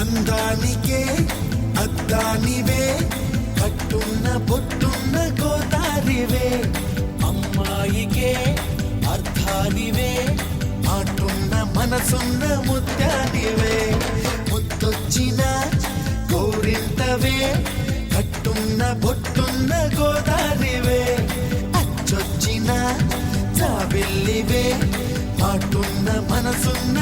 అందానికే అద్దానివే కట్టున్న బొట్టున్న గోదారివే అమ్మాయికే అర్థానివే మాటున్న మనసున్న ముత్యానివే ముద్దొచ్చిన గోరింతవే కట్టున్న బొట్టున్న గోదారివే అచ్చొచ్చిన జాబిల్లివే మాటున్న మనసున్న